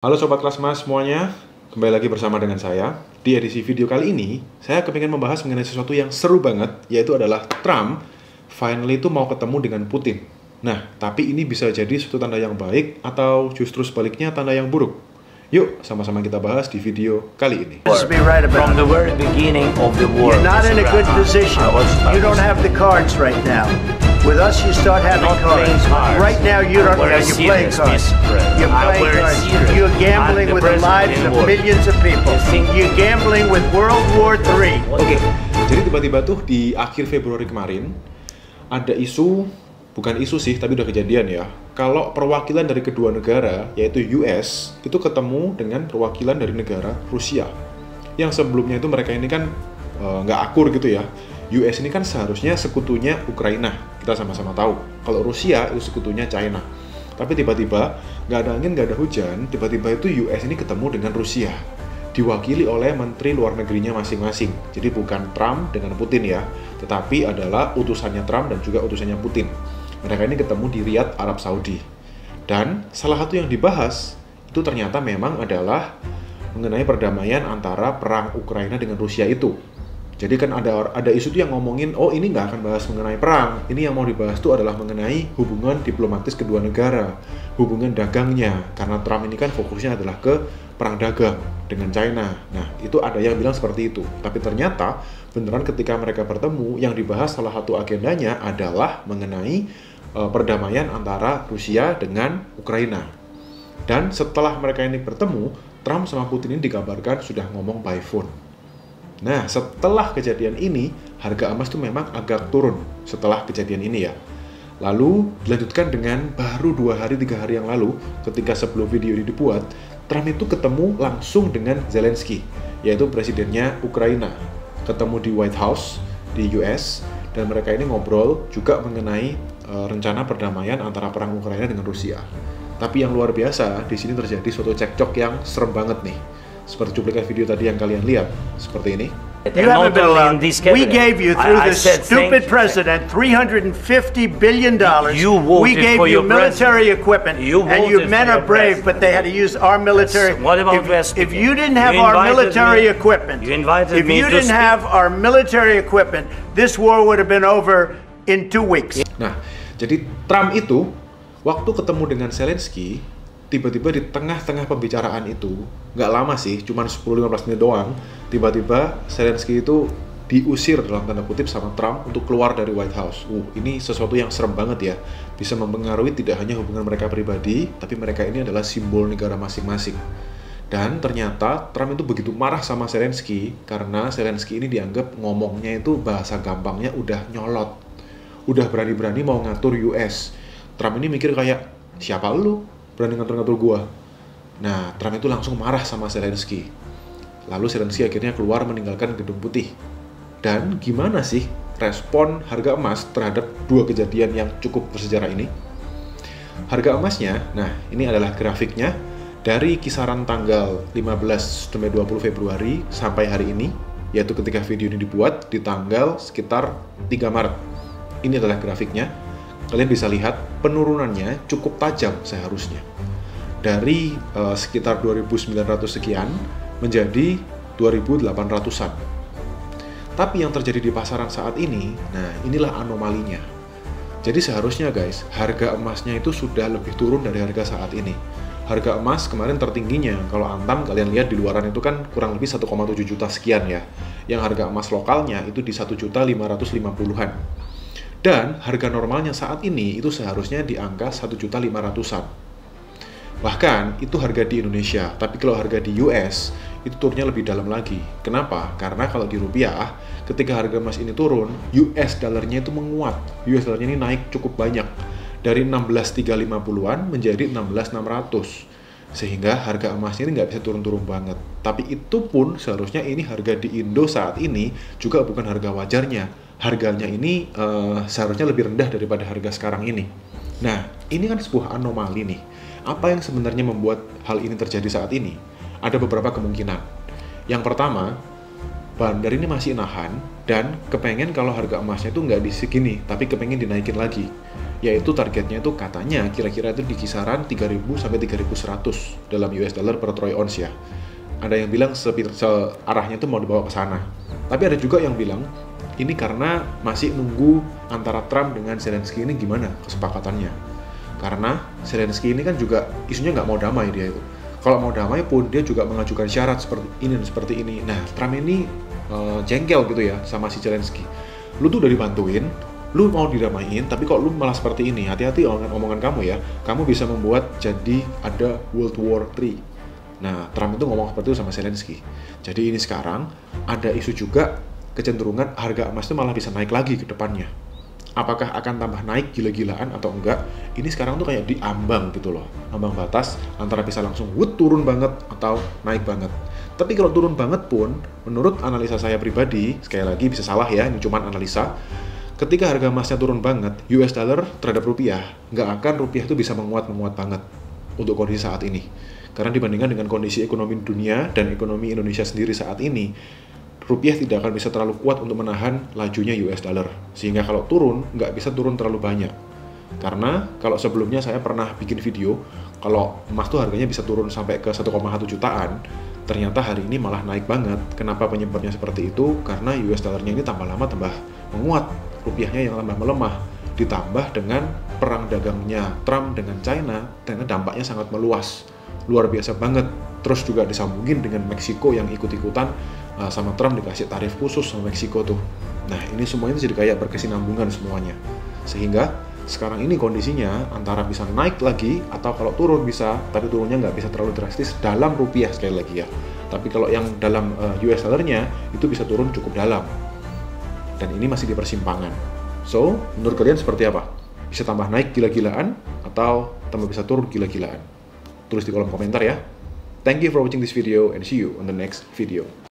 Halo Sobat Kelas Mas semuanya, kembali lagi bersama dengan saya. Di edisi video kali ini, saya kepingin membahas mengenai sesuatu yang seru banget, yaitu adalah Trump finally itu mau ketemu dengan Putin. Nah, tapi ini bisa jadi suatu tanda yang baik atau justru sebaliknya tanda yang buruk. Yuk, sama-sama kita bahas di video kali ini. From the very beginning of the war, you're not in a good position. You don't have the cards right now. With us, you start having cards. Right now, you don't have. You're playing cards. You're playing cards. You're gambling with the lives of millions of people. You're gambling with World War III. Oke, jadi tiba-tiba tuh di akhir Februari kemarin ada isu, bukan isu sih, tapi udah kejadian ya. Kalau perwakilan dari kedua negara, yaitu US, itu ketemu dengan perwakilan dari negara Rusia. Yang sebelumnya itu mereka ini kan nggak akur gitu ya. US ini kan seharusnya sekutunya Ukraina, kita sama-sama tahu. Kalau Rusia itu sekutunya China. Tapi tiba-tiba nggak ada angin, nggak ada hujan, tiba-tiba itu US ini ketemu dengan Rusia. Diwakili oleh menteri luar negerinya masing-masing. Jadi bukan Trump dengan Putin ya, tetapi adalah utusannya Trump dan juga utusannya Putin. Mereka ini ketemu di Riyadh, Arab Saudi. Dan salah satu yang dibahas itu ternyata memang adalah mengenai perdamaian antara perang Ukraina dengan Rusia itu. Jadi kan ada isu tuh yang ngomongin, oh ini nggak akan bahas mengenai perang. Ini yang mau dibahas tuh adalah mengenai hubungan diplomatis kedua negara, hubungan dagangnya. Karena Trump ini kan fokusnya adalah ke perang dagang dengan China. Nah, itu ada yang bilang seperti itu. Tapi ternyata beneran ketika mereka bertemu, yang dibahas salah satu agendanya adalah mengenai perdamaian antara Rusia dengan Ukraina. Dan setelah mereka ini bertemu, Trump sama Putin ini dikabarkan sudah ngomong by phone. Nah, setelah kejadian ini, harga emas tuh memang agak turun setelah kejadian ini ya. Lalu, dilanjutkan dengan baru 2 hari, 3 hari yang lalu, ketika sebelum video ini dibuat, Trump itu ketemu langsung dengan Zelensky, yaitu presidennya Ukraina. Ketemu di White House, di US, dan mereka ini ngobrol juga mengenai rencana perdamaian antara perang Ukraina dengan Rusia. Tapi yang luar biasa, di sini terjadi suatu cekcok yang serem banget nih. Seperti cuplikan video tadi yang kalian lihat, seperti ini. You haven't been allowed. We gave you, through this stupid president, $350 billion. We gave you military equipment, and your men are brave, but they had to use our military. If you didn't have our military equipment, this war would have been over in 2 weeks. Nah, jadi Trump itu waktu ketemu dengan Zelensky, tiba-tiba di tengah-tengah pembicaraan itu, nggak lama sih, cuma 10-15 menit doang, tiba-tiba Zelensky itu diusir dalam tanda kutip sama Trump untuk keluar dari White House. Ini sesuatu yang serem banget ya, bisa mempengaruhi tidak hanya hubungan mereka pribadi, tapi mereka ini adalah simbol negara masing-masing. Dan ternyata Trump itu begitu marah sama Zelensky, karena Zelensky ini dianggap ngomongnya itu bahasa gampangnya udah nyolot, udah berani-berani mau ngatur US. Trump ini mikir kayak, siapa lu? Berani ngatur-ngatur gua. Nah, Trump itu langsung marah sama Zelensky. Lalu Zelensky akhirnya keluar meninggalkan Gedung Putih. Dan gimana sih respon harga emas terhadap dua kejadian yang cukup bersejarah ini? Harga emasnya, nah ini adalah grafiknya dari kisaran tanggal 15-20 Februari sampai hari ini, yaitu ketika video ini dibuat di tanggal sekitar 3 Maret. Ini adalah grafiknya. Kalian bisa lihat penurunannya cukup tajam seharusnya. Dari sekitar 2.900 sekian menjadi 2.800-an. Tapi yang terjadi di pasaran saat ini, nah inilah anomalinya. Jadi seharusnya guys, harga emasnya itu sudah lebih turun dari harga saat ini. Harga emas kemarin tertingginya, kalau Antam kalian lihat di luaran itu kan kurang lebih 1,7 juta sekian ya. Yang harga emas lokalnya itu di 1.550.000-an. Dan harga normalnya saat ini itu seharusnya di angka 1.500.000-an. Bahkan itu harga di Indonesia, tapi kalau harga di US itu turunnya lebih dalam lagi. Kenapa? Karena kalau di rupiah, ketika harga emas ini turun, US dollarnya itu menguat. US dollarnya ini naik cukup banyak. Dari 16.350-an menjadi 16.600. Sehingga harga emasnya ini nggak bisa turun-turun banget. Tapi itu pun seharusnya ini harga di Indo saat ini juga bukan harga wajarnya. Harganya ini seharusnya lebih rendah daripada harga sekarang ini. Nah, ini kan sebuah anomali nih. Apa yang sebenarnya membuat hal ini terjadi saat ini? Ada beberapa kemungkinan. Yang pertama, Bandar ini masih nahan dan kepengen kalau harga emasnya itu nggak di segini, tapi kepengen dinaikin lagi. Yaitu targetnya itu katanya kira-kira itu di kisaran 3.000 sampai 3.100 dalam US dollar per troy ounce ya. Ada yang bilang arahnya itu mau dibawa ke sana. Tapi ada juga yang bilang ini karena masih nunggu antara Trump dengan Zelensky ini gimana kesepakatannya. Karena Zelensky ini kan juga isunya nggak mau damai dia itu. Kalau mau damai pun dia juga mengajukan syarat seperti ini dan seperti ini. Nah, Trump ini jengkel gitu ya sama si Zelensky. Lu tuh udah dibantuin, lu mau didamaiin, tapi kok lu malah seperti ini. Hati-hati omongan kamu ya. Kamu bisa membuat jadi ada World War III. Nah, Trump itu ngomong seperti itu sama Zelensky. Jadi ini sekarang ada isu juga kecenderungan harga emas itu malah bisa naik lagi ke depannya. Apakah akan tambah naik gila-gilaan atau enggak? Ini sekarang tuh kayak diambang gitu loh. Ambang batas antara bisa langsung turun banget atau naik banget. Tapi kalau turun banget pun, menurut analisa saya pribadi, sekali lagi bisa salah ya, ini cuma analisa. Ketika harga emasnya turun banget, US dollar terhadap rupiah, nggak akan rupiah itu bisa menguat banget untuk kondisi saat ini. Karena dibandingkan dengan kondisi ekonomi dunia dan ekonomi Indonesia sendiri saat ini, rupiah tidak akan bisa terlalu kuat untuk menahan lajunya US dollar. Sehingga kalau turun, nggak bisa turun terlalu banyak. Karena kalau sebelumnya saya pernah bikin video, kalau emas tuh harganya bisa turun sampai ke 1,1 jutaan, ternyata hari ini malah naik banget. Kenapa penyebabnya seperti itu? Karena US dollarnya ini tambah lama tambah menguat, rupiahnya yang tambah melemah. Ditambah dengan perang dagangnya Trump dengan China, ternyata dampaknya sangat meluas. Luar biasa banget. Terus juga disambungin dengan Meksiko yang ikut-ikutan sama Trump dikasih tarif khusus sama Meksiko tuh. Nah, ini semuanya jadi kayak berkesinambungan semuanya. Sehingga sekarang ini kondisinya antara bisa naik lagi atau kalau turun bisa, tapi turunnya nggak bisa terlalu drastis dalam rupiah sekali lagi ya. Tapi kalau yang dalam US dollarnya itu bisa turun cukup dalam. Dan ini masih di persimpangan. So, menurut kalian seperti apa? Bisa tambah naik gila-gilaan atau tambah bisa turun gila-gilaan? Tulis di kolom komentar ya. Thank you for watching this video and see you on the next video.